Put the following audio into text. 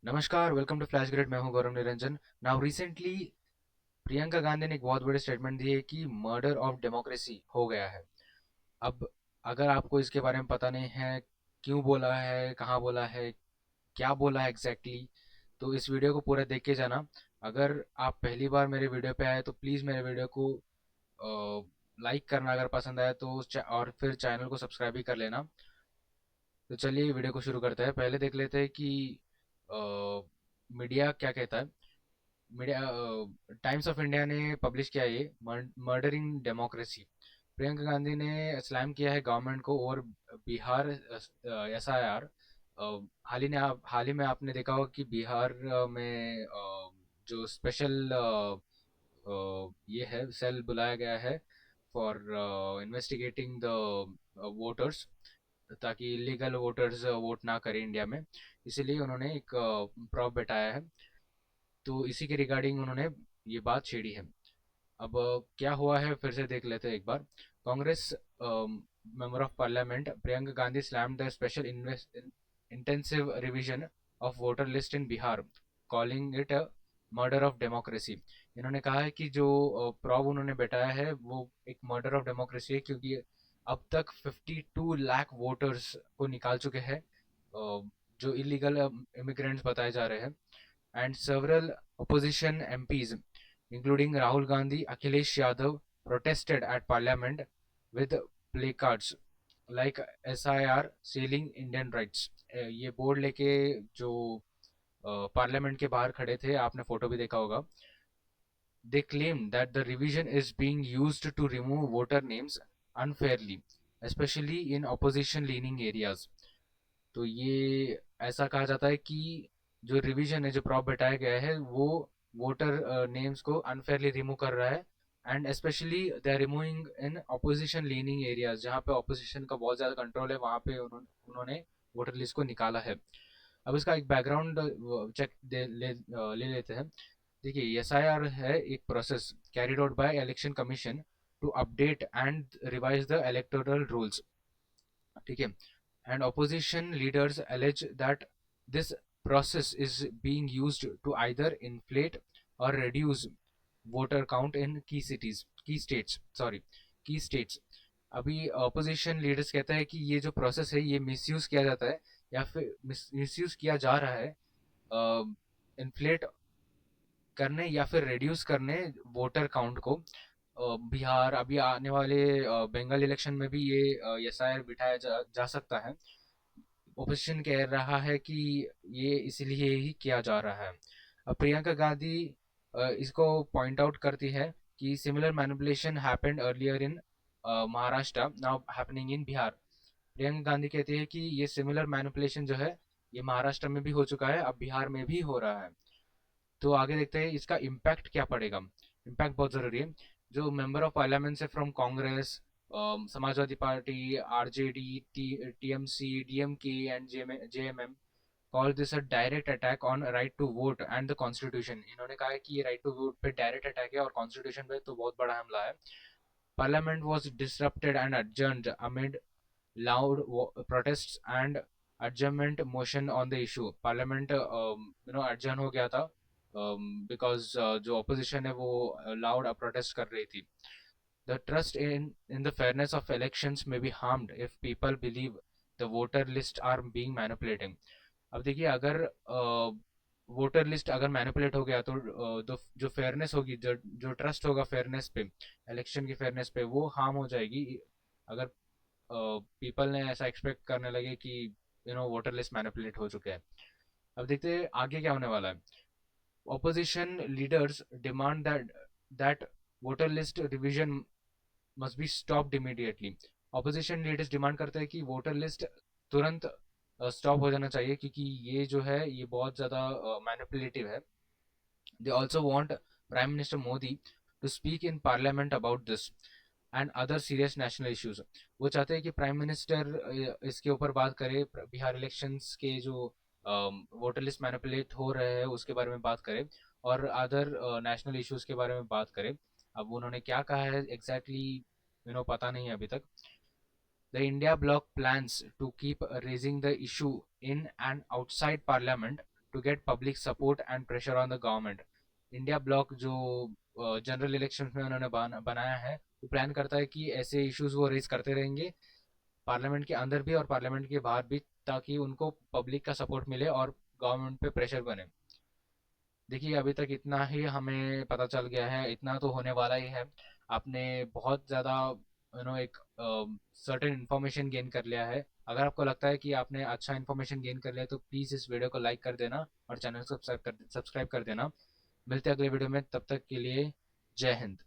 नमस्कार, welcome to flash grade. मैं हूं गौरव निरंजन। नाउ रिसेंटली प्रियंका गांधी ने एक बहुत बड़े स्टेटमेंट दी है कि मर्डर ऑफ डेमोक्रेसी हो गया है। अब अगर आपको इसके बारे में पता नहीं है, क्यों बोला है, कहाँ बोला है, क्या बोला है एग्जैक्टली, तो इस वीडियो को पूरा देख के जाना। अगर आप पहली बार मेरे वीडियो पे आए तो प्लीज़ मेरे वीडियो को लाइक करना अगर पसंद आया तो, और फिर चैनल को सब्सक्राइब भी कर लेना। तो चलिए वीडियो को शुरू करते हैं। पहले देख लेते हैं कि मीडिया क्या कहता है। मीडिया टाइम्स ऑफ इंडिया ने पब्लिश किया ये मर्डरिंग डेमोक्रेसी। प्रियंका गांधी ने स्लैम किया है गवर्नमेंट को और बिहार एसआईआर। हाल ही में आपने देखा होगा कि बिहार में जो स्पेशल ये है सेल बुलाया गया है फॉर इन्वेस्टिगेटिंग द वोटर्स, ताकि इलीगल वोटर्स वोट ना करें इंडिया में। इसीलिए उन्होंने एक प्रॉप बैठाया है। तो इसी के रिगार्डिंग उन्होंने ये बात छेड़ी है। अब क्या हुआ है फिर से देख लेते हैं एक बार। Congress member of parliament Priyanka Gandhi slammed the special intensive revision of voter list in Bihar, calling it a murder of democracy. इन्होंने कहा है कि जो प्रॉब उन्होंने बैठाया है वो एक मर्डर ऑफ डेमोक्रेसी है, क्योंकि अब तक 52 लाख वोटर्स को निकाल चुके हैं, जो इलीगल इमिग्रेंट्स बताए जा रहे हैं। And several opposition MPs, including Rahul Gandhi, Akhilesh Yadav, protested at Parliament with placards like SIR sealing Indian rights। ये बोर्ड लेके जो पार्लियामेंट के बाहर खड़े थे, आपने फोटो भी देखा होगा। They claim that the revision is being used to remove voter names unfairly, especially in opposition leaning areas। तो ये ऐसा कहा जाता है कि जो रिवीजन है, जो प्रॉप बैठाया गया है, वो वोटर नेम्स को अनफेयरली रिमूव कर रहा है। And specially they are removing in opposition leaning areas, जहाँ पे अपोजिशन का बहुत ज़्यादा कंट्रोल है, वहाँ पे उन्होंने वोटर लिस्ट को निकाला है। अब इसका एक बैकग्राउंड चेक ले लेते हैं। देखिए, एसआईआर है एक process carried out by election commission to update and revise the electoral rules. ठीक है। And opposition leaders allege that this process is being used to either inflate or reduce voter count in key states, sorry, key states। अभी opposition leaders कहता है कि ये जो process है ये misuse किया जाता है, या फिर misuse किया जा रहा है इन्फ्लेट करने या फिर reduce करने वोटर काउंट को। बिहार, अभी आने वाले बंगाल इलेक्शन में भी ये एसआईआर बिठाया जा सकता है। ओपोजिशन कह रहा है कि ये इसलिए ही किया जा रहा है। अब प्रियंका गांधी इसको पॉइंट आउट करती है कि similar manipulation happened earlier in Maharashtra, now happening in Bihar. Priyanka Gandhi कहती है कि ये सिमिलर मैनिपुलेशन जो है ये महाराष्ट्र में भी हो चुका है, अब बिहार में भी हो रहा है। तो आगे देखते हैं इसका इम्पैक्ट क्या पड़ेगा। इम्पैक्ट बहुत ज़रूरी है। जो मेंबर ऑफ पार्लियामेंट है from Congress, Samajwadi party, RJD, TMC, DMK and JMM call this a direct attack on right to vote and the constitution. इन्होंने कहा है कि ये राइट टू वोट पे डायरेक्ट अटैक है और कॉन्स्टिट्यूशन पे तो बहुत बड़ा हमला है। Parliament was disrupted and adjourned amid loud protests and adjournment motion on the issue। Parliament adjourn हो गया था बिकॉज जो ऑपोजिशन है वो लाउड प्रोटेस्ट कर रही थी। The trust in the fairness of elections may be harmed if people believe the voter list are being manipulating। अब देखिए, अगर वोटर लिस्ट अगर मैनिपुलेट हो गया तो जो फेयरनेस होगी, जो ट्रस्ट होगा फेयरनेस पे, इलेक्शन की फेयरनेस पे, वो हार्म हो जाएगी। अगर पीपल ने ऐसा एक्सपेक्ट करने लगे कि वोटर लिस्ट मैनिपुलेट हो चुके हैं। अब देखते हैं आगे क्या होने वाला है। Opposition leaders demand that voter list revision must be stopped immediately. Opposition leaders demand करते हैं कि वोटर लिस्ट तुरंत स्टॉप हो जाना चाहिए, क्योंकि ये जो है ये बहुत ज़्यादा मैनिपुलेटिव है। They also want prime minister Modi to speak in parliament about this and other serious national issues. वो चाहते हैं कि प्राइम मिनिस्टर इसके ऊपर बात करे, बिहार इलेक्शंस के जो वोटर लिस्ट मैनिपुलेट हो रहे हैं उसके बारे में बात करे, और अदर नेशनल इश्यूज के बारे में बात करे। अब उन्होंने क्या कहा है एग्जैक्टली पता नहीं है अभी तक। The India bloc plans to keep raising the issue in and outside parliament to get public support and pressure on the government. India bloc जो जनरल इलेक्शन में उन्होंने बनाया है, वो प्लान करता है कि ऐसे इश्यूज वो रेज करते रहेंगे पार्लियामेंट के अंदर भी और पार्लियामेंट के बाहर भी, ताकि उनको पब्लिक का सपोर्ट मिले और गवर्नमेंट पे प्रेशर बने। देखिए अभी तक इतना ही हमें पता चल गया है, इतना तो होने वाला ही है। आपने बहुत ज़्यादा एक सर्टेन इन्फॉर्मेशन गेन कर लिया है। अगर आपको लगता है कि आपने अच्छा इन्फॉर्मेशन गेन कर लिया है तो प्लीज़ इस वीडियो को लाइक कर देना और चैनल को सब्सक्राइब कर देना। मिलते हैं अगले वीडियो में, तब तक के लिए जय हिंद।